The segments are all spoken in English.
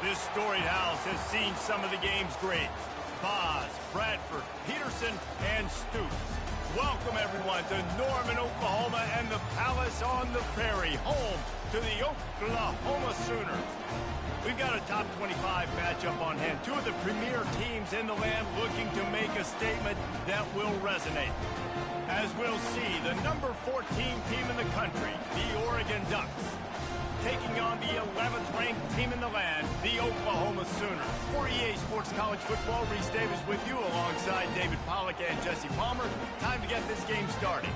This storied house has seen some of the game's greats. Boz, Bradford, Peterson, and Stoops. Welcome, everyone, to Norman, Oklahoma, and the Palace on the Prairie, home to the Oklahoma Sooners. We've got a top 25 matchup on hand. Two of the premier teams in the land looking to make a statement that will resonate. As we'll see, the number 14 team in the country, the Oregon Ducks, taking on the 11th ranked team in the land, the Oklahoma Sooners. For EA Sports College Football, Reese Davis with you alongside David Pollack and Jesse Palmer. Time to get this game started.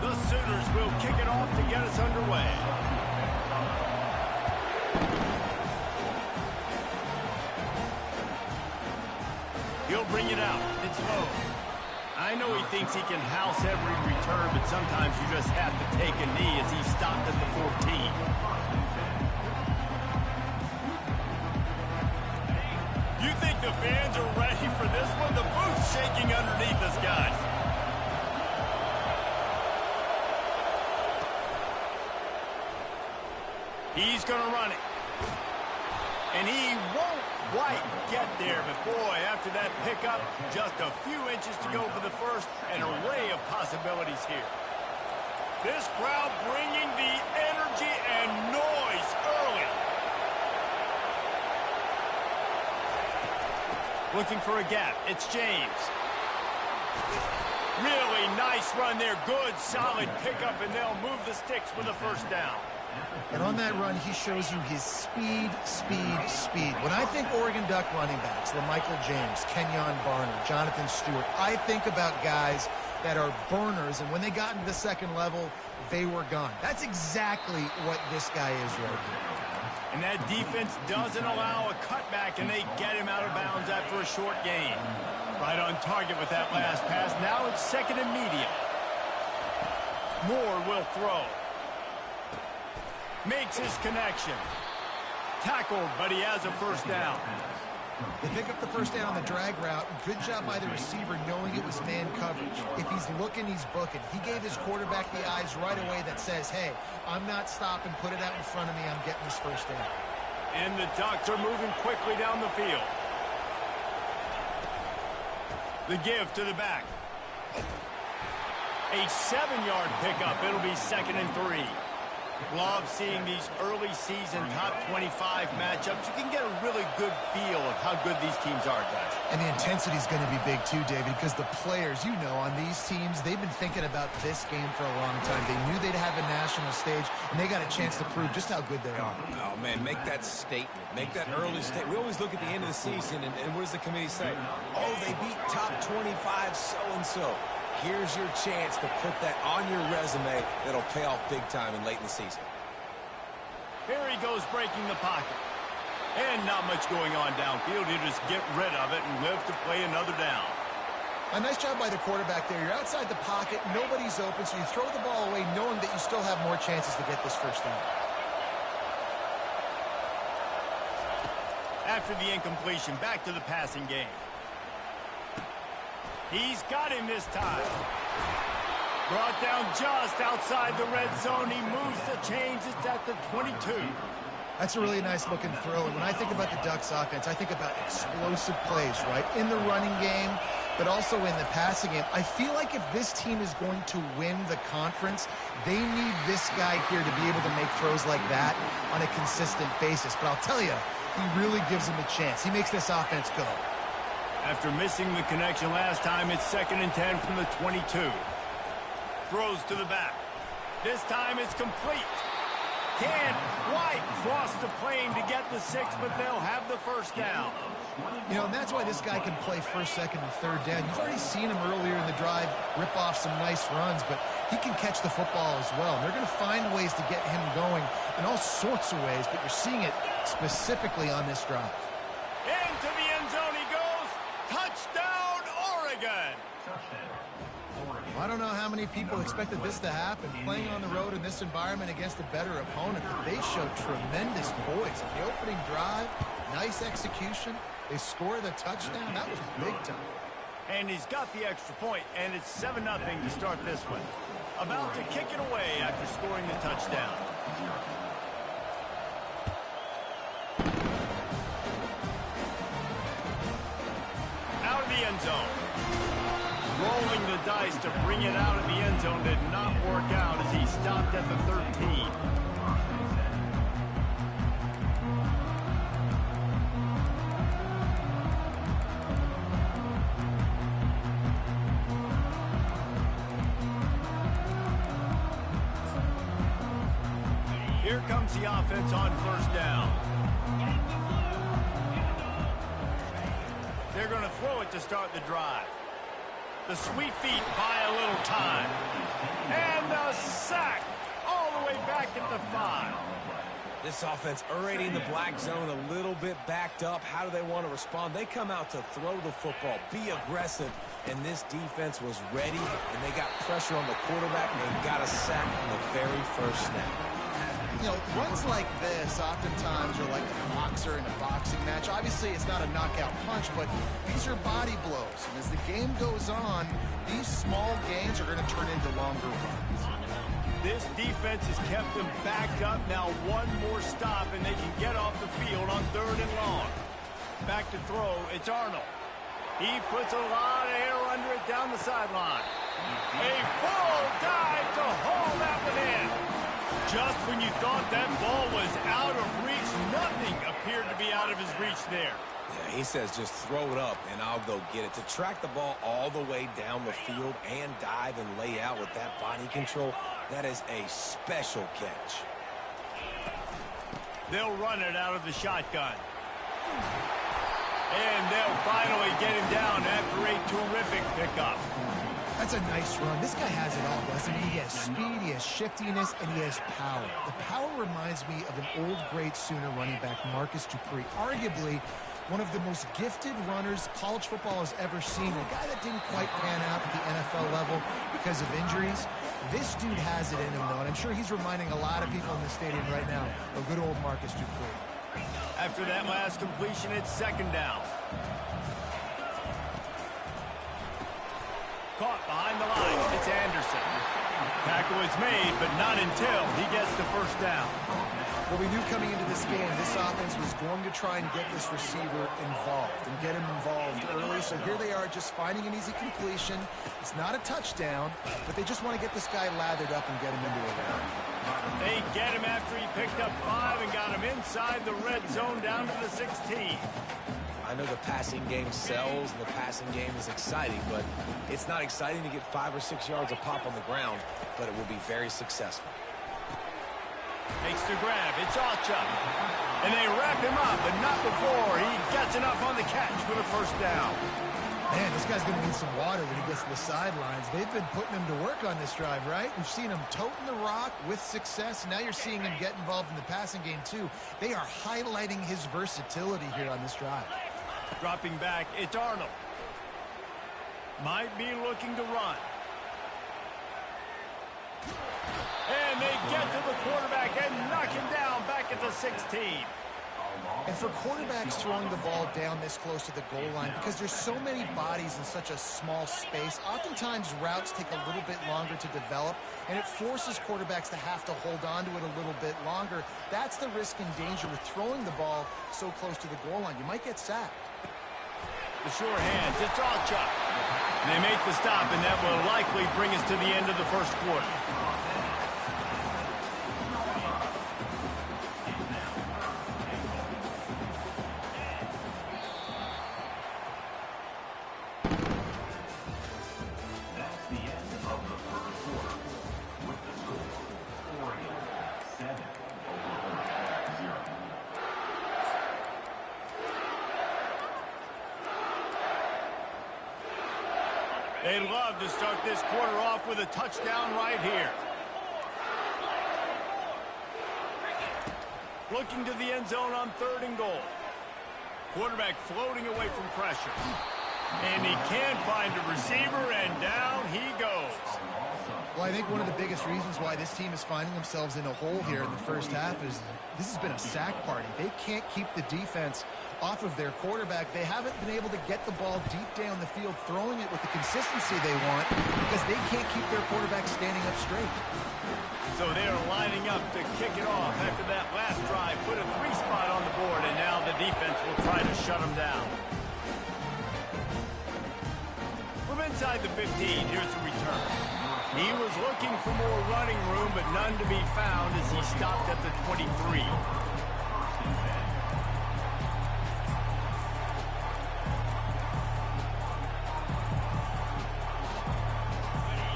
The Sooners will kick it off to get us underway. He'll bring it out. It's low. I know he thinks he can house every return, but sometimes you just have to take a knee as he stopped at the 14. You think the fans are ready for this one? The booth's shaking underneath us, guys. He's going to run it. And he won't quite get there, but boy, after that pickup, just a few inches to go for the first. An array of possibilities here. This crowd bringing the energy and noise early. Looking for a gap. It's James. Really nice run there. Good, solid pickup, and they'll move the sticks with a first down. And on that run, he shows you his speed. When I think Oregon Duck running backs, LaMichael James, Kenyon Barner, Jonathan Stewart, I think about guys that are burners, and when they got into the second level, they were gone. That's exactly what this guy is right here. And that defense doesn't allow a cutback, and they get him out of bounds after a short gain. Right on target with that last pass. Now it's second and medium. Moore will throw. Makes his connection. Tackled, but he has a first down. They pick up the first down on the drag route. Good job by the receiver knowing it was man coverage. If he's looking, he's booking. He gave his quarterback the eyes right away that says, hey, I'm not stopping. Put it out in front of me. I'm getting this first down. And the Ducks are moving quickly down the field. The give to the back. A 7-yard pickup. It'll be second and 3. Love seeing these early season top 25 matchups. You can get a really good feel of how good these teams are, guys. And the intensity is going to be big too, David, because the players, you know, on these teams, they've been thinking about this game for a long time. They knew they'd have a national stage, and they got a chance to prove just how good they are. Oh, man, make that statement. Make that early statement. We always look at the end of the season, and what does the committee say? Oh, they beat top 25 so-and-so. Here's your chance to put that on your resume that'll pay off big time and late in the season. Here he goes breaking the pocket. And not much going on downfield. He'll just get rid of it and live to play another down. A nice job by the quarterback there. You're outside the pocket. Nobody's open, so you throw the ball away knowing that you still have more chances to get this first down. After the incompletion, back to the passing game. He's got him this time. Brought down just outside the red zone. He moves the chains. It's at the 22. That's a really nice looking throw. And when I think about the Ducks offense, I think about explosive plays, right? In the running game, but also in the passing game. I feel like if this team is going to win the conference, they need this guy here to be able to make throws like that on a consistent basis. But I'll tell you, he really gives him a chance. He makes this offense go. After missing the connection last time, it's second and 10 from the 22. Throws to the back. This time it's complete. Can't quite cross the plane to get the 6, but they'll have the first down. You know, and that's why this guy can play first, second, and third down. You've already seen him earlier in the drive rip off some nice runs, but he can catch the football as well. And they're going to find ways to get him going in all sorts of ways, but you're seeing it specifically on this drive. Into the end zone he goes. Touchdown, Oregon. I don't know how many people expected this to happen, playing on the road in this environment against a better opponent, but they showed tremendous poise. The opening drive, nice execution. They scored a touchdown. That was big time. And he's got the extra point, and it's 7-0 to start this one. About to kick it away after scoring the touchdown. Out of the end zone. Rolling the dice to bring it out of the end zone did not work out as he stopped at the 13. Here comes the offense on first down. They're going to throw it to start the drive. The sweet feet buy a little time. And a sack all the way back at the 5. This offense already in the black zone, a little bit backed up. How do they want to respond? They come out to throw the football, be aggressive, and this defense was ready, and they got pressure on the quarterback, and they got a sack on the very first snap. You know, runs like this oftentimes are like a boxer in a boxing match. Obviously, it's not a knockout punch, but these are body blows. And as the game goes on, these small gains are going to turn into longer runs. This defense has kept them backed up. Now one more stop, and they can get off the field on 3rd and long. Back to throw, it's Arnold. He puts a lot of air under it down the sideline. A full dive to haul that one in. Just when you thought that ball was out of reach, nothing appeared to be out of his reach there. Yeah, he says just throw it up and I'll go get it. To track the ball all the way down the field and dive and lay out with that body control, that is a special catch. They'll run it out of the shotgun. And they'll finally get him down after a terrific pickup. That's a nice run. This guy has it all, doesn't he? He has speed, he has shiftiness, and he has power. The power reminds me of an old great Sooner running back, Marcus Dupree. Arguably one of the most gifted runners college football has ever seen. A guy that didn't quite pan out at the NFL level because of injuries. This dude has it in him, though, and I'm sure he's reminding a lot of people in the stadium right now of good old Marcus Dupree. After that last completion, it's 2nd down. Caught behind the line. It's Anderson. Tackle is made, but not until he gets the first down. Well, we knew coming into this game, this offense was going to try and get this receiver involved and get him involved early. So here they are just finding an easy completion. It's not a touchdown, but they just want to get this guy lathered up and get him into a run. They get him after he picked up 5 and got him inside the red zone down to the 16. I know the passing game sells and the passing game is exciting, but it's not exciting to get 5 or 6 yards of pop on the ground, but it will be very successful. Makes the grab. It's Alchuk. And they wrap him up, but not before he gets enough on the catch for the first down. Man, this guy's going to need some water when he gets to the sidelines. They've been putting him to work on this drive, right? We've seen him toting the rock with success. Now you're seeing him get involved in the passing game, too. They are highlighting his versatility here on this drive. Dropping back, it's Arnold. Might be looking to run. And they get to the quarterback and knock him down back at the 16. And for quarterbacks throwing the ball down this close to the goal line, because there's so many bodies in such a small space, oftentimes routes take a little bit longer to develop, and it forces quarterbacks to have to hold on to it a little bit longer. That's the risk and danger with throwing the ball so close to the goal line. You might get sacked. The sure hands, it's Alchuk. They make the stop, and that will likely bring us to the end of the first quarter. They'd love to start this quarter off with a touchdown right here. Looking to the end zone on 3rd and goal. Quarterback floating away from pressure. And he can't find a receiver, and down he goes. Well, I think one of the biggest reasons why this team is finding themselves in a hole here in the first half is this has been a sack party. They can't keep the defense off of their quarterback. They haven't been able to get the ball deep down the field, throwing it with the consistency they want because they can't keep their quarterback standing up straight. So they are lining up to kick it off after that last drive. Put a 3-spot on the board, and now the defense will try to shut them down. From inside the 15, here's the return. He was looking for more running room, but none to be found as he stopped at the 23.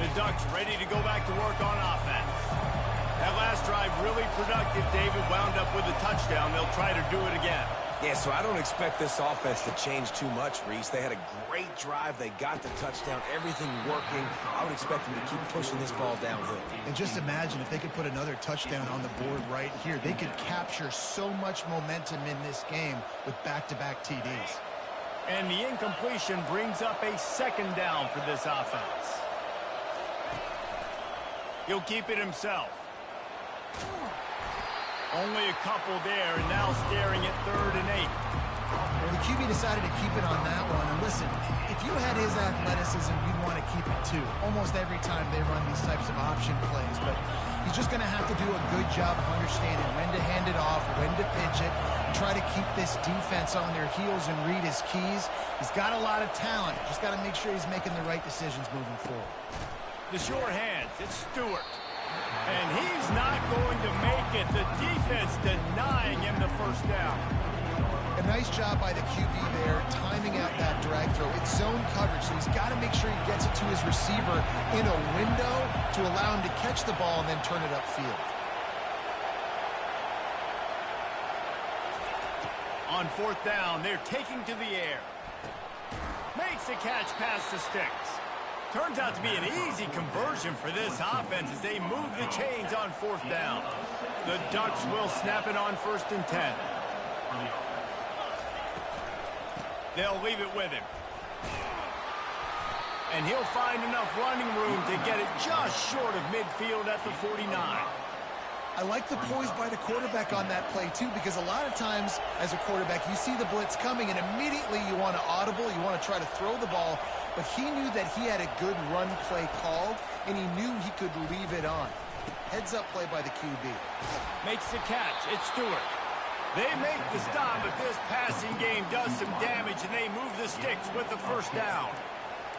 The Ducks ready to go back to work on offense. That last drive really productive. David wound up with a touchdown. They'll try to do it again. Yeah, so I don't expect this offense to change too much, Reese. They had a great drive. They got the touchdown. Everything working. I would expect them to keep pushing this ball downhill. And just imagine if they could put another touchdown on the board right here. They could capture so much momentum in this game with back-to-back TDs. And the incompletion brings up a second down for this offense. He'll keep it himself. Only a couple there, and now staring at 3rd and 8. Well, the QB decided to keep it on that one. And listen, if you had his athleticism, you'd want to keep it too. Almost every time they run these types of option plays. But he's just going to have to do a good job of understanding when to hand it off, when to pitch it, and try to keep this defense on their heels and read his keys. He's got a lot of talent. Just got to make sure he's making the right decisions moving forward. The sure hands, it's Stewart. And he's not going to make it. The defense denying him the first down. A nice job by the QB there, timing out that drag throw. It's zone coverage, so he's got to make sure he gets it to his receiver in a window to allow him to catch the ball and then turn it upfield. On 4th down, they're taking to the air. Makes the catch past the sticks. Turns out to be an easy conversion for this offense as they move the chains on 4th down. The Ducks will snap it on 1st and 10. They'll leave it with him. And he'll find enough running room to get it just short of midfield at the 49. I like the poise by the quarterback on that play, too, because a lot of times as a quarterback, you see the blitz coming, and immediately you want to audible, you want to try to throw the ball, but he knew that he had a good run play called, and he knew he could leave it on. Heads-up play by the QB. Makes the catch. It's Stewart. They make the stop, but this passing game does some damage, and they move the sticks with the 1st down.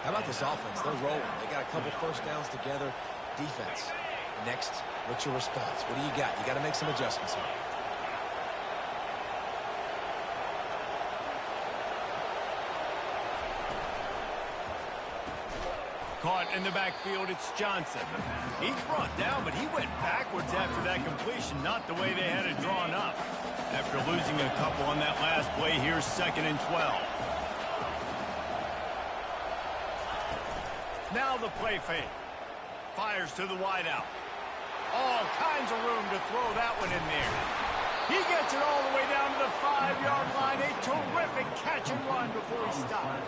How about this offense? They're rolling. They got a couple 1st downs together. Defense. Next, what's your response? What do you got? You got to make some adjustments here. Caught in the backfield, it's Johnson. He's brought down, but he went backwards after that completion, not the way they had it drawn up. After losing a couple on that last play, here's 2nd and 12. Now the play fake. Fires to the wideout. All kinds of room to throw that one in there. He gets it all the way down to the 5-yard line. A terrific catch and run before he stopped.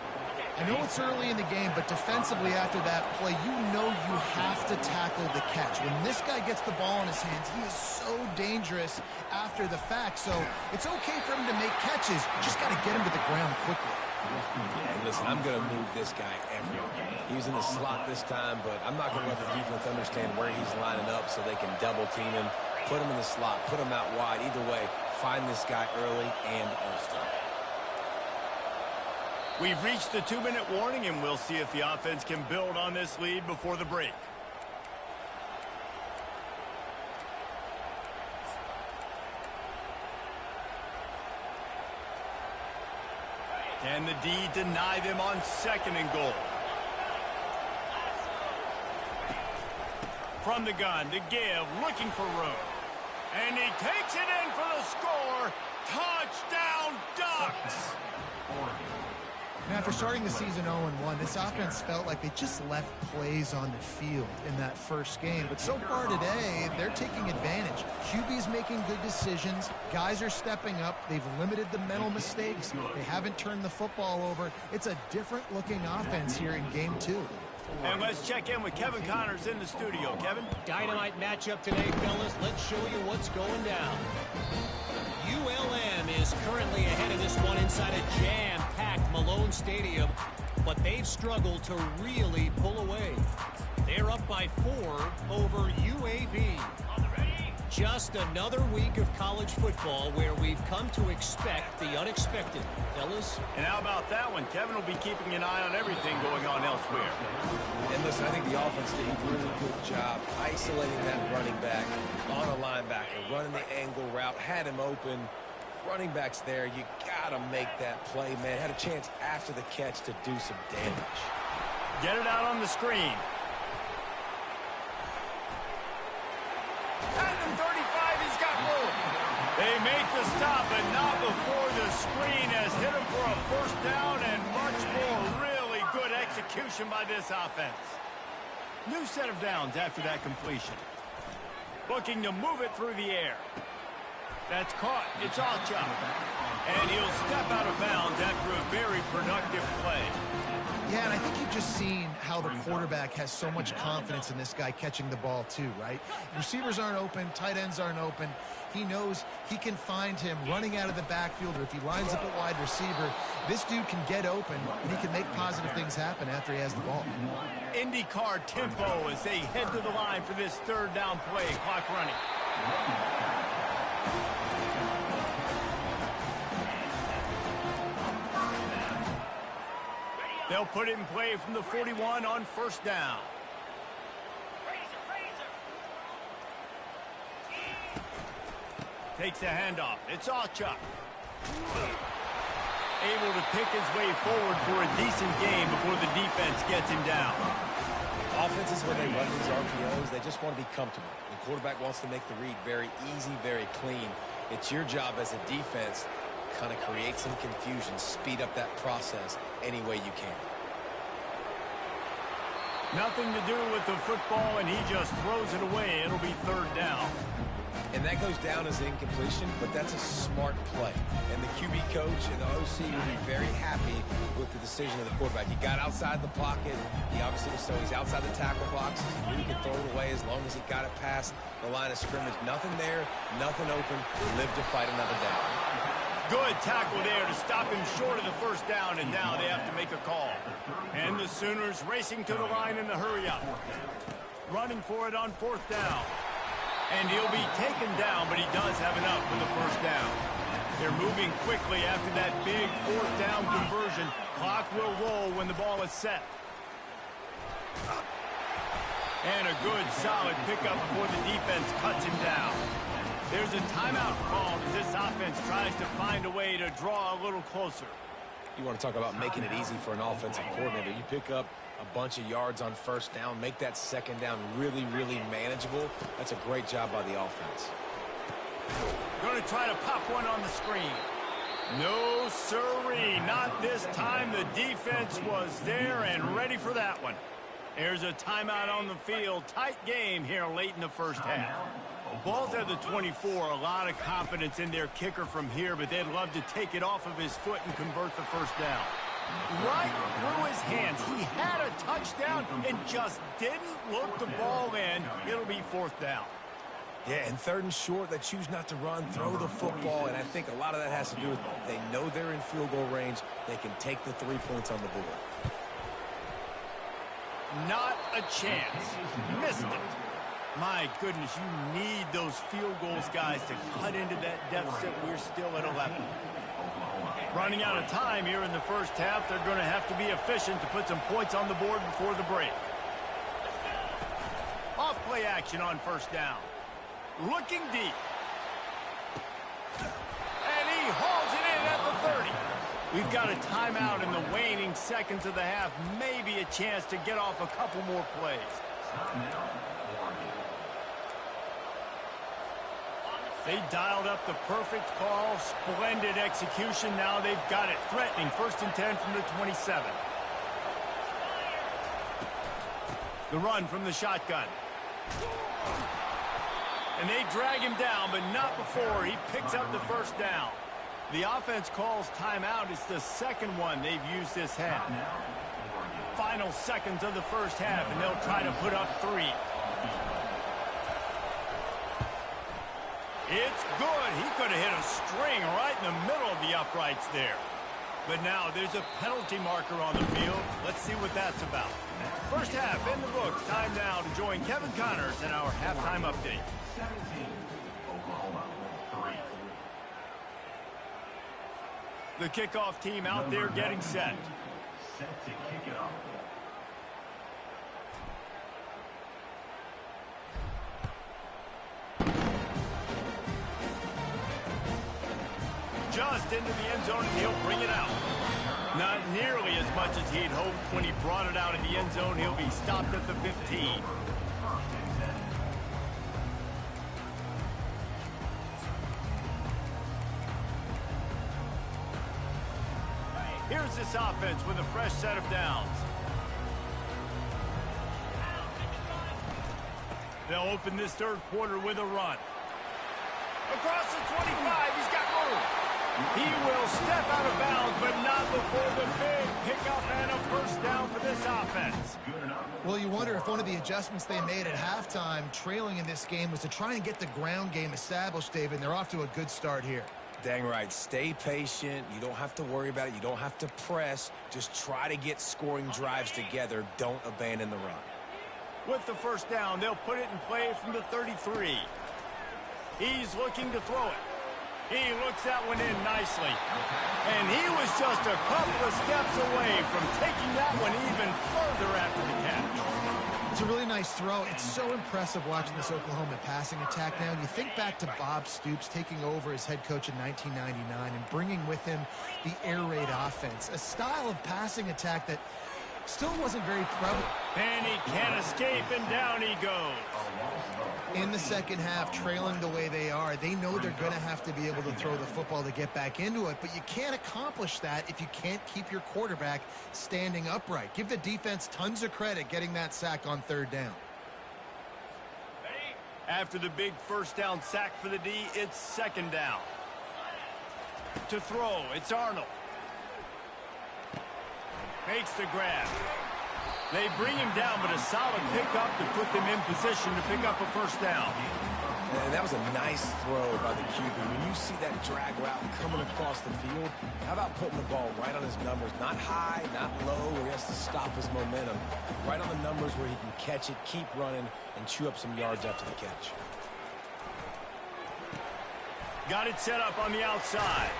I know it's early in the game, but defensively after that play, you know you have to tackle the catch. When this guy gets the ball in his hands, he is so dangerous after the fact. So it's okay for him to make catches. Just got to get him to the ground quickly. Yeah, listen, I'm going to move this guy everywhere. He was in the slot this time, but I'm not going to let the defense understand where he's lining up so they can double team him, put him in the slot, put him out wide. Either way, find this guy early and often. We've reached the 2-minute warning, and we'll see if the offense can build on this lead before the break. Can the D deny them on 2nd and goal? From the gun to give, looking for room. And he takes it in for the score. Touchdown, Ducks! Now, after starting the season 0-1, this offense felt like they just left plays on the field in that first game. But so far today, they're taking advantage. QB's making good decisions. Guys are stepping up. They've limited the mental mistakes. They haven't turned the football over. It's a different-looking offense here in Game 2. And let's check in with Kevin Connors in the studio. Kevin? Dynamite matchup today, fellas. Let's show you what's going down. ULM is currently ahead of this one inside a jam-packed Malone Stadium, but they've struggled to really pull away. They're up by 4 over UAB. Just another week of college football where we've come to expect the unexpected, fellas. And how about that one? Kevin will be keeping an eye on everything going on elsewhere. And listen, I think the offense did a really good job isolating that running back on a linebacker, running the angle route, had him open. Running back's there. You got to make that play, man. Had a chance after the catch to do some damage. Get it out on the screen. At the 35, he's got room. They make the stop, but not before the screen has hit him for a first down and much more. Really good execution by this offense. New set of downs after that completion. Looking to move it through the air. That's caught. It's all chopped. And he'll step out of bounds after a very productive play. Yeah, and I think you've just seen how the quarterback has so much confidence in this guy catching the ball too, right? Receivers aren't open, tight ends aren't open. He knows he can find him running out of the backfield, or if he lines up a wide receiver, this dude can get open, and he can make positive things happen after he has the ball. IndyCar tempo as they head to the line for this third down play. Clock running. They'll put it in play from the 41 on first down. Takes the handoff. It's Allchuck. Able to pick his way forward for a decent game before the defense gets him down. Offenses, when they run these RPOs, they just want to be comfortable. The quarterback wants to make the read very easy, very clean. It's your job as a defense kind of create some confusion, speed up that process any way you can. Nothing to do with the football, and he just throws it away. It'll be third down. And that goes down as incompletion, but that's a smart play. And the QB coach and the OC will be very happy with the decision of the quarterback. He got outside the pocket. He obviously was so he's outside the tackle box. He knew he could throw it away as long as he got it past the line of scrimmage. Nothing there, nothing open. Live to fight another down. Good tackle there to stop him short of the first down, and now they have to make a call. And the Sooners racing to the line in the hurry-up. Running for it on fourth down. And he'll be taken down, but he does have enough for the first down. They're moving quickly after that big fourth down conversion. Clock will roll when the ball is set. And a good, solid pickup before the defense cuts him down. There's a timeout called as this offense tries to find a way to draw a little closer. You want to talk about making it easy for an offensive coordinator. You pick up a bunch of yards on first down, make that second down really, really manageable. That's a great job by the offense. Going to try to pop one on the screen. No, sirree. Not this time. The defense was there and ready for that one. There's a timeout on the field. Tight game here late in the first half. Ball's at the 24. A lot of confidence in their kicker from here, but they'd love to take it off of his foot and convert the first down. Right through his hands. He had a touchdown and just didn't look the ball in. It'll be fourth down. Yeah, and third and short, they choose not to run, throw the football, and I think a lot of that has to do with they know they're in field goal range. They can take the 3 points on the board. Not a chance. Missed it. My goodness, you need those field goals, guys, to cut into that deficit. We're still at 11. Running out of time here in the first half. They're going to have to be efficient to put some points on the board before the break. Off play action on first down. Looking deep. And he hauls it in at the 30. We've got a timeout in the waning seconds of the half. Maybe a chance to get off a couple more plays. They dialed up the perfect call. Splendid execution. Now they've got it. Threatening. 1st and 10 from the 27. The run from the shotgun. And they drag him down, but not before he picks up the first down. The offense calls timeout. It's the second one they've used this half. 5 final seconds of the first half, and they'll try to put up 3. It's good. He could have hit a string right in the middle of the uprights there. But now there's a penalty marker on the field. Let's see what that's about. First half in the books. Time now to join Kevin Connors in our halftime update. 17, Oklahoma, 3. The kickoff team out there getting set. Set to kick it off. Just into the end zone, and he'll bring it out. Not nearly as much as he'd hoped when he brought it out of the end zone. He'll be stopped at the 15. Here's this offense with a fresh set of downs. They'll open this third quarter with a run. Across the 25, he's got room. He will step out of bounds, but not before the big pickup and a first down for this offense. Well, you wonder if one of the adjustments they made at halftime, trailing in this game, was to try and get the ground game established, David. And they're off to a good start here. Dang right. Stay patient. You don't have to worry about it. You don't have to press. Just try to get scoring drives together. Don't abandon the run. With the first down, they'll put it in play from the 33. He's looking to throw it. He looks that one in nicely. And he was just a couple of steps away from taking that one even further after the catch. It's a really nice throw. It's so impressive watching this Oklahoma passing attack now. You think back to Bob Stoops taking over as head coach in 1999 and bringing with him the air raid offense, a style of passing attack that still wasn't very prevalent. And he can't escape, and down he goes. In the second half, trailing the way they are, they know they're going to have to be able to throw the football to get back into it, but you can't accomplish that if you can't keep your quarterback standing upright. Give the defense tons of credit getting that sack on third down. After the big first down sack for the D, it's second down. To throw, it's Arnold. Makes the grab. They bring him down, but a solid pickup to put them in position to pick up a first down. And that was a nice throw by the QB. When you see that drag route coming across the field, how about putting the ball right on his numbers? Not high, not low, where he has to stop his momentum. Right on the numbers where he can catch it, keep running, and chew up some yards after the catch. Got it set up on the outside.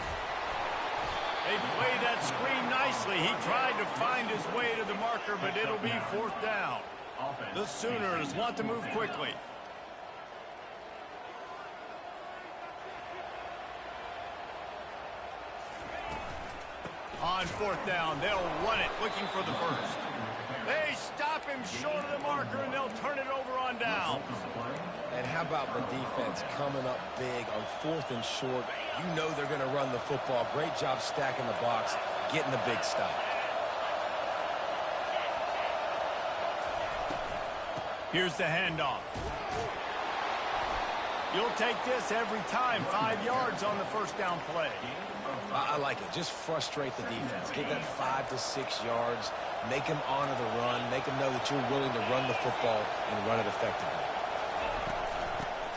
They play that screen nicely. He tried to find his way to the marker, but it'll be fourth down. The Sooners want to move quickly. On fourth down, they'll run it, looking for the first. They stop him short of the marker, and they'll turn it over on down. And how about the defense coming up big on fourth and short? You know they're going to run the football. Great job stacking the box, getting the big stop. Here's the handoff. You'll take this every time. 5 yards on the first down play. I like it. Just frustrate the defense. Get that 5 to 6 yards. Make them honor the run. Make them know that you're willing to run the football and run it effectively.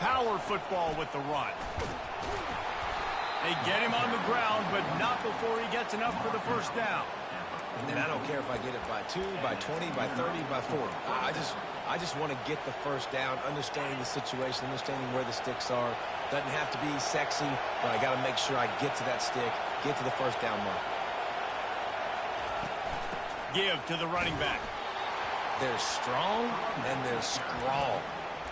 Power football with the run. They get him on the ground, but not before he gets enough for the first down. And then I don't care if I get it by 2, by 20, by 30, by 40. I just want to get the first down, understanding the situation, understanding where the sticks are. Doesn't have to be sexy, but I got to make sure I get to that stick, get to the first down mark. Give to the running back. They're strong and they're strong.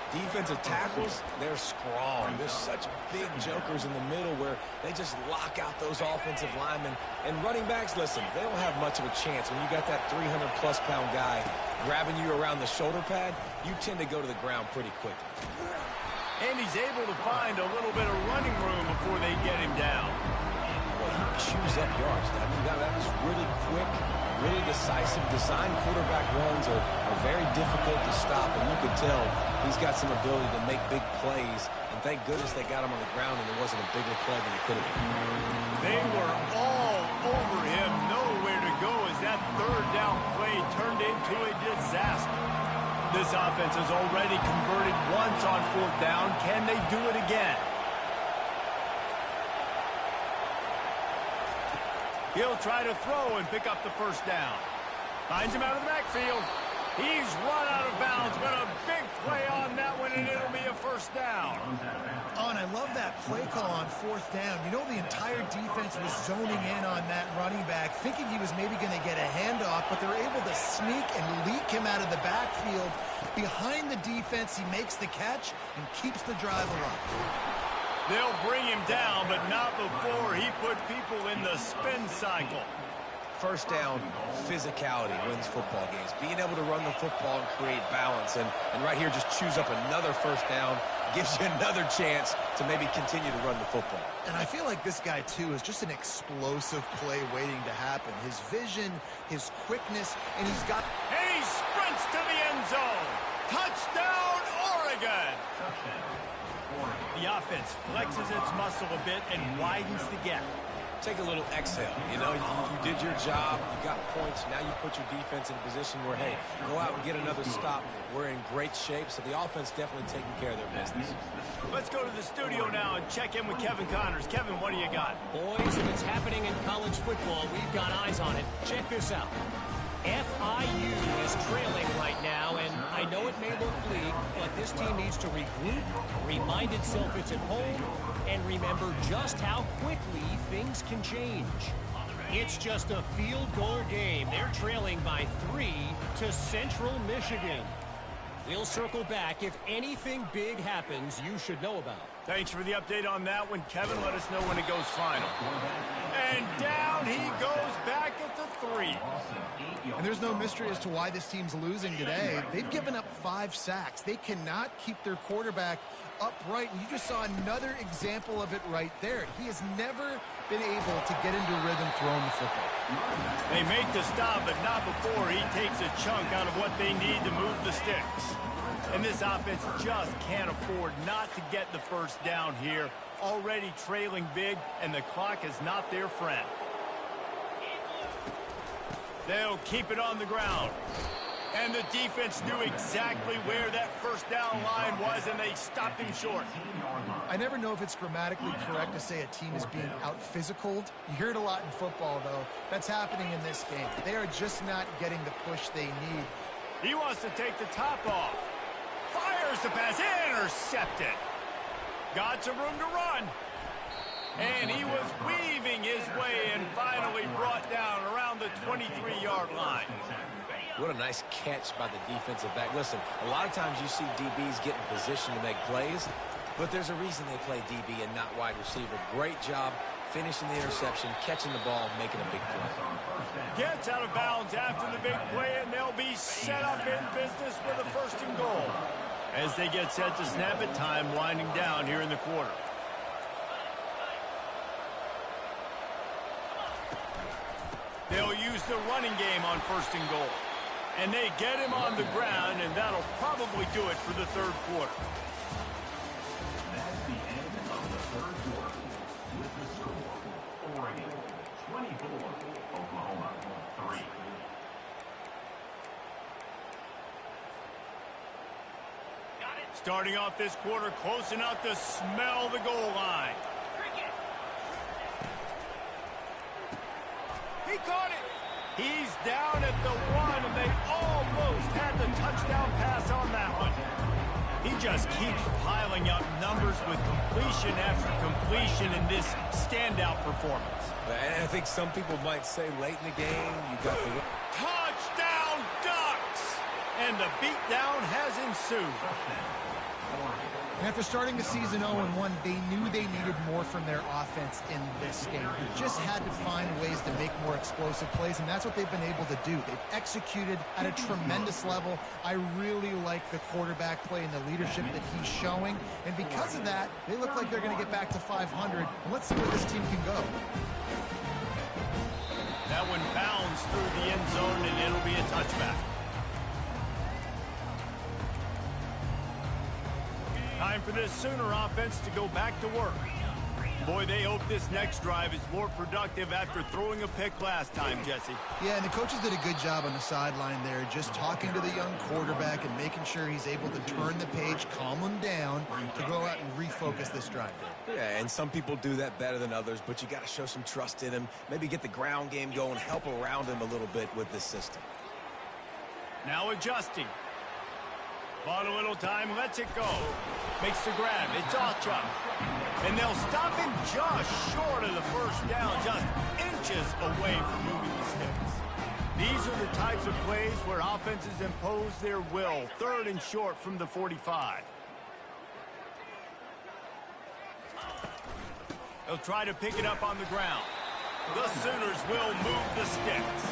Defensive tackles, they're strong. There's such big jokers in the middle where they just lock out those offensive linemen. And running backs, listen, they don't have much of a chance. When you got that 300-plus pound guy grabbing you around the shoulder pad, you tend to go to the ground pretty quickly. And he's able to find a little bit of running room before they get him down. Well, he chews up yards. I mean, that was really quick, really decisive. Design quarterback runs are very difficult to stop, and you could tell he's got some ability to make big plays. And thank goodness they got him on the ground and there wasn't a bigger play than it could have been. They were all over him, nowhere to go as that third down play turned into a disaster. This offense has already converted once on fourth down. Can they do it again? He'll try to throw and pick up the first down. Finds him out of the backfield. He's run out of bounds, but a big play on that one, and it'll be a first down. Oh, and I love that play call on fourth down. You know, the entire defense was zoning in on that running back, thinking he was maybe going to get a handoff, but they're able to sneak and leak him out of the backfield. Behind the defense, he makes the catch and keeps the drive alive. They'll bring him down, but not before he put people in the spin cycle. First down, physicality wins football games. Being able to run the football and create balance. And right here, just choose up another first down, gives you another chance to maybe continue to run the football. And I feel like this guy, too, is just an explosive play waiting to happen. His vision, his quickness, and he's got... And he sprints to the end zone. Touchdown, Oregon! The offense flexes its muscle a bit and widens the gap. Take a little exhale. You know, you did your job. You got points. Now you put your defense in a position where, hey, go out and get another stop. We're in great shape, so the offense definitely taking care of their business. Let's go to the studio now and check in with Kevin Connors. Kevin, what do you got? Boys, if it's happening in college football, we've got eyes on it. Check this out. FIU is trailing right now, and I know it may look bleak, but this team needs to regroup, remind itself it's at home, and remember just how quickly things can change. It's just a field goal game. They're trailing by 3 to Central Michigan. We'll circle back. If anything big happens, you should know about. Thanks for the update on that one, Kevin. Let us know when it goes final. And down he goes back at the 3. And there's no mystery as to why this team's losing today. They've given up 5 sacks. They cannot keep their quarterback upright, and you just saw another example of it right there. He has never been able to get into rhythm throwing the football. They make the stop, but not before he takes a chunk out of what they need to move the sticks. And this offense just can't afford not to get the first down here. Already trailing big, and the clock is not their friend. They'll keep it on the ground. And the defense knew exactly where that first down line was, and they stopped him short. I never know if it's grammatically correct to say a team is being out-physicaled. You hear it a lot in football, though. That's happening in this game. They are just not getting the push they need. He wants to take the top off. Fires the pass, intercepted. Got some room to run. And he was weaving his way and finally brought down around the 23-yard line. What a nice catch by the defensive back. Listen, a lot of times you see DBs get in position to make plays, but there's a reason they play DB and not wide receiver. Great job finishing the interception, catching the ball, making a big play. Gets out of bounds after the big play, and they'll be set up in business with a first and goal. As they get set to snap it, time winding down here in the quarter. They'll use the running game on first and goal. And they get him on the ground, and that'll probably do it for the third quarter. That's the end of the third quarter. With the score, Oregon 24, Oklahoma 3. Starting off this quarter close enough to smell the goal line. He caught it. He's down at the 1, and they almost had the touchdown pass on that one. He just keeps piling up numbers with completion after completion in this standout performance. And I think some people might say late in the game, you got the... Touchdown Ducks! And the beatdown has ensued. And after starting the season 0-1, they knew they needed more from their offense in this game. They just had to find ways to make more explosive plays, and that's what they've been able to do. They've executed at a tremendous level. I really like the quarterback play and the leadership that he's showing. And because of that, they look like they're going to get back to 500. And let's see where this team can go. That one bounds through the end zone, and it'll be a touchback. Time for this Sooner offense to go back to work. Boy, they hope this next drive is more productive after throwing a pick last time, Jesse. Yeah, and the coaches did a good job on the sideline there, just talking to the young quarterback and making sure he's able to turn the page, calm him down, to go out and refocus this drive. Yeah, and some people do that better than others, but you got to show some trust in him, maybe get the ground game going, help around him a little bit with this system. Now adjusting. Bought a little time, lets it go. Makes the grab, it's Alchuk. And they'll stop him just short of the first down, just inches away from moving the sticks. These are the types of plays where offenses impose their will. 3rd and short from the 45. They'll try to pick it up on the ground. The Sooners will move the sticks.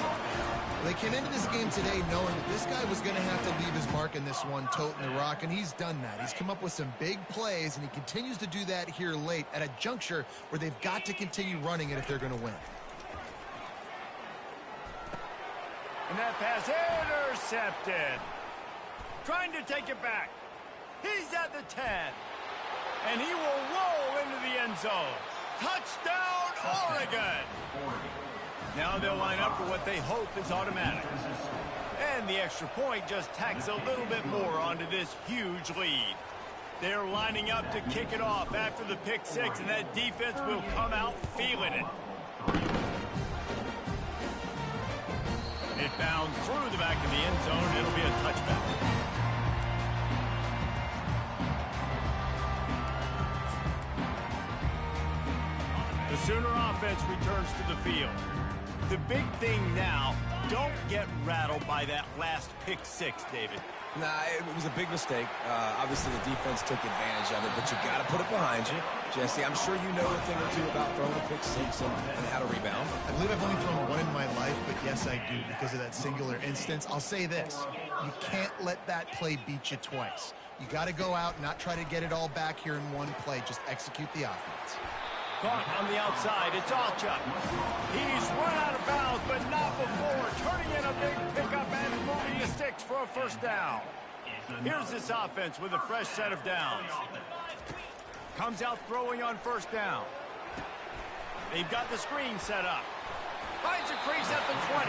They came into this game today knowing that this guy was going to have to leave his mark in this one, toting the rock, and he's done that. He's come up with some big plays, and he continues to do that here late at a juncture where they've got to continue running it if they're going to win. And that pass intercepted. Trying to take it back. He's at the 10. And he will roll into the end zone. Touchdown, Oregon! Now they'll line up for what they hope is automatic. And the extra point just tacks a little bit more onto this huge lead. They're lining up to kick it off after the pick six, and that defense will come out feeling it. It bounds through the back of the end zone. It'll be a touchback. The Sooner offense returns to the field. The big thing now, don't get rattled by that last pick six, David. Nah, it was a big mistake. Obviously, the defense took advantage of it, but you got to put it behind you. Jesse, I'm sure you know a thing or two about throwing a pick six and how to rebound. I believe I've only thrown one in my life, but yes, I do because of that singular instance. I'll say this. You can't let that play beat you twice. You got to go out and not try to get it all back here in one play. Just execute the offense. Caught on the outside, it's Alchuk. He's run out of bounds, but not before turning in a big pickup and moving the sticks for a first down. Here's this offense with a fresh set of downs. Comes out throwing on first down. They've got the screen set up. Finds a crease at the 20.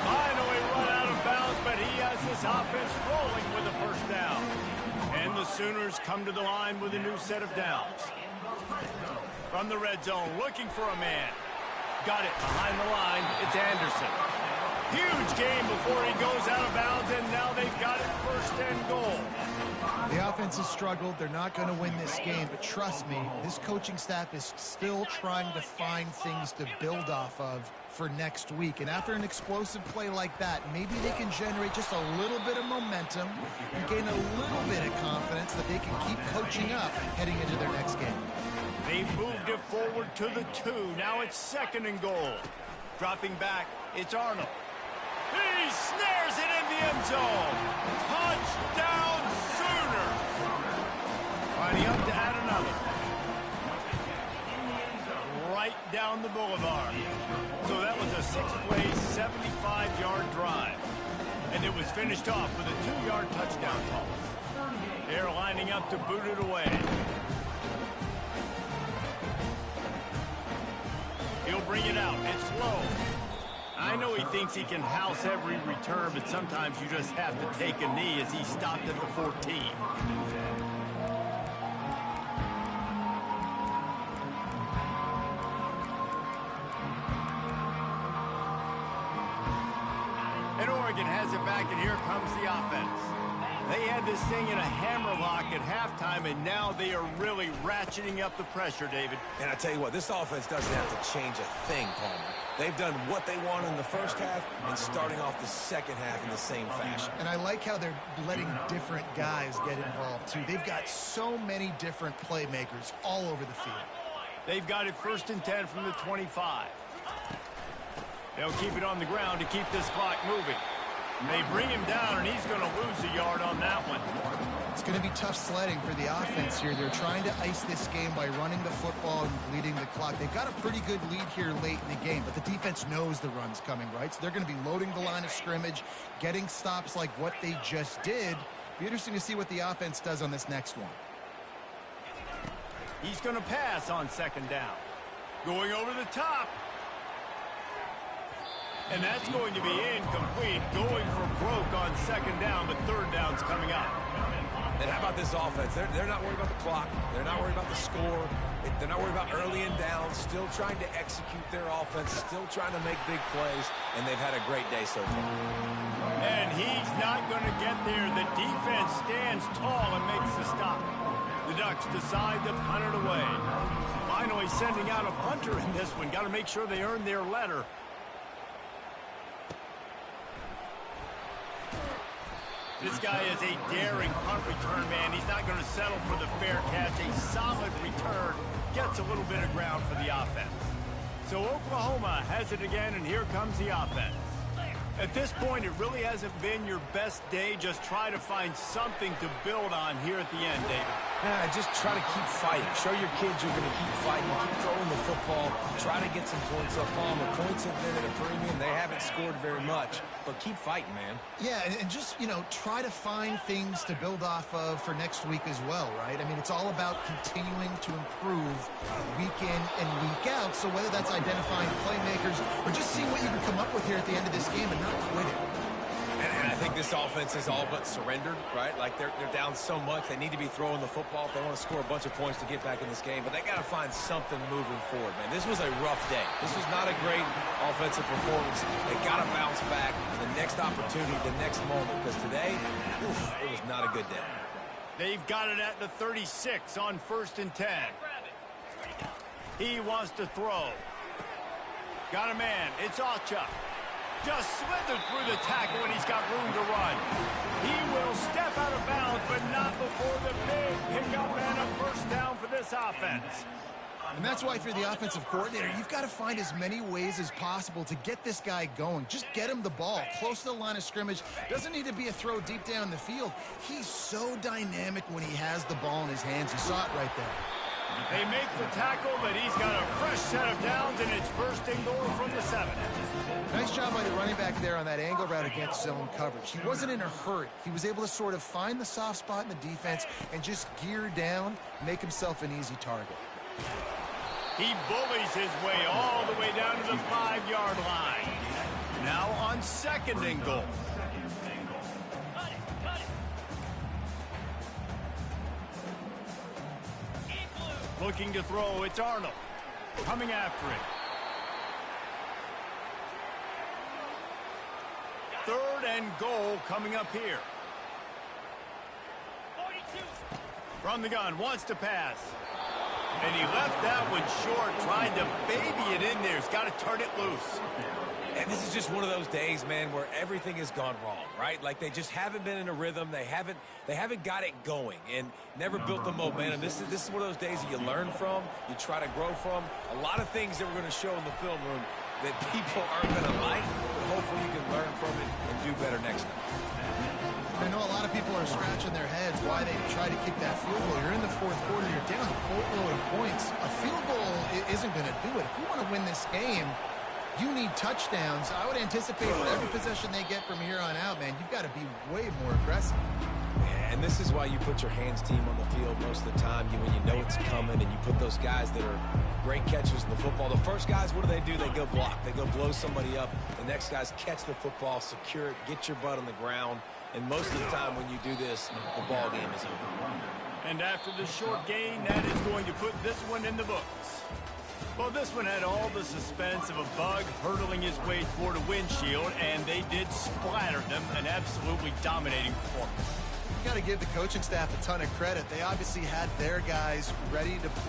Finally run out of bounds, but he has this offense rolling with a first down. And the Sooners come to the line with a new set of downs. From the red zone, looking for a man. Got it behind the line. It's Anderson. Huge game before he goes out of bounds, and now they've got it 1st and goal. The offense has struggled. They're not going to win this game, but trust me, this coaching staff is still trying to find things to build off of for next week. And after an explosive play like that, maybe they can generate just a little bit of momentum and gain a little bit of confidence that they can keep coaching up heading into their next game. They moved it forward to the 2. Now it's 2nd and goal. Dropping back, it's Arnold. He snares it in the end zone. Touchdown, Sooners. Lining up to add another. Right down the boulevard. So that was a 6-play, 75-yard drive. And it was finished off with a 2-yard touchdown toss. They're lining up to boot it away. He'll bring it out. It's low. I know he thinks he can house every return, but sometimes you just have to take a knee as he stopped at the 14. And Oregon has it back, and here comes the offense. They had this thing in a hammerlock at halftime, and now they are really ratcheting up the pressure, David. And I tell you what, this offense doesn't have to change a thing, Palmer. They've done what they want in the first half and starting off the second half in the same fashion. And I like how they're letting different guys get involved, too. They've got so many different playmakers all over the field. They've got it 1st and 10 from the 25. They'll keep it on the ground to keep this clock moving. They bring him down, and he's going to lose a yard on that one. It's going to be tough sledding for the offense here. They're trying to ice this game by running the football and bleeding the clock. They've got a pretty good lead here late in the game, but the defense knows the run's coming, right? So they're going to be loading the line of scrimmage, getting stops like what they just did. Be interesting to see what the offense does on this next one. He's going to pass on second down. Going over the top. And that's going to be incomplete. Going for broke on second down, but third down's coming up. And how about this offense? They're not worried about the clock. They're not worried about the score. They're not worried about early and downs. Still trying to execute their offense. Still trying to make big plays. And they've had a great day so far. And he's not going to get there. The defense stands tall and makes the stop. The Ducks decide to punt it away. Finally sending out a punter in this one. Got to make sure they earn their letter. This guy is a daring punt return man. He's not going to settle for the fair catch. A solid return. Gets a little bit of ground for the offense. So Oklahoma has it again, and here comes the offense. At this point, it really hasn't been your best day. Just try to find something to build on here at the end, David. Just try to keep fighting. Show your kids you're going to keep fighting. Keep throwing the football. Try to get some points up on them. The points have been at a premium. They haven't scored very much, but keep fighting, man. Yeah, and just, try to find things to build off of for next week as well, right? I mean, it's all about continuing to improve week in and week out. So whether that's identifying playmakers or just seeing what you can come up with here at the end of this game and not quitting. And I think this offense is all but surrendered, right? Like they're down so much. They need to be throwing the football if they want to score a bunch of points to get back in this game. But they got to find something moving forward, man. This was a rough day. This was not a great offensive performance. They got to bounce back the next opportunity, the next moment. Because today, it was not a good day. They've got it at the 36 on 1st and 10. He wants to throw. Got a man. It's Ocha. Just slithered through the tackle, and he's got room to run. He will step out of bounds, but not before the big pickup and a first down for this offense. And that's why if you're the offensive coordinator, you've got to find as many ways as possible to get this guy going. Just get him the ball close to the line of scrimmage. Doesn't need to be a throw deep down the field. He's so dynamic when he has the ball in his hands. You saw it right there. They make the tackle, but he's got a fresh set of downs, and it's 1st and goal from the 7. Nice job by the running back there on that angle route against zone coverage. He wasn't in a hurry. He was able to sort of find the soft spot in the defense and just gear down, make himself an easy target. He bullies his way all the way down to the 5-yard line. Now on 2nd and goal. Looking to throw, it's Arnold. Coming after it. 3rd and goal coming up here. From the gun, wants to pass. And he left that one short, tried to baby it in there. He's got to turn it loose. And this is just one of those days, man, where everything has gone wrong, right? Like they just haven't been in a rhythm. They haven't got it going and never built the momentum. This is one of those days that you learn from, you try to grow from. A lot of things that we're going to show in the film room that people aren't going to like, but hopefully you can learn from it and do better next time. I know a lot of people are scratching their heads why they try to kick that field goal. You're in the 4th quarter. You're down a boatload of points. A field goal isn't going to do it. If you want to win this game, you need touchdowns. I would anticipate with every possession they get from here on out, man, you've got to be way more aggressive. Yeah, and this is why you put your hands team on the field most of the time. When you know it's coming, and you put those guys that are great catchers in the football. The first guys, what do? They go block. They go blow somebody up. The next guys catch the football, secure it, get your butt on the ground. And most of the time when you do this, the ball game is over. And after the short gain, that is going to put this one in the books. Well, this one had all the suspense of a bug hurtling his way toward a windshield, and they did splatter them, an absolutely dominating performance. You got to give the coaching staff a ton of credit. They obviously had their guys ready to play.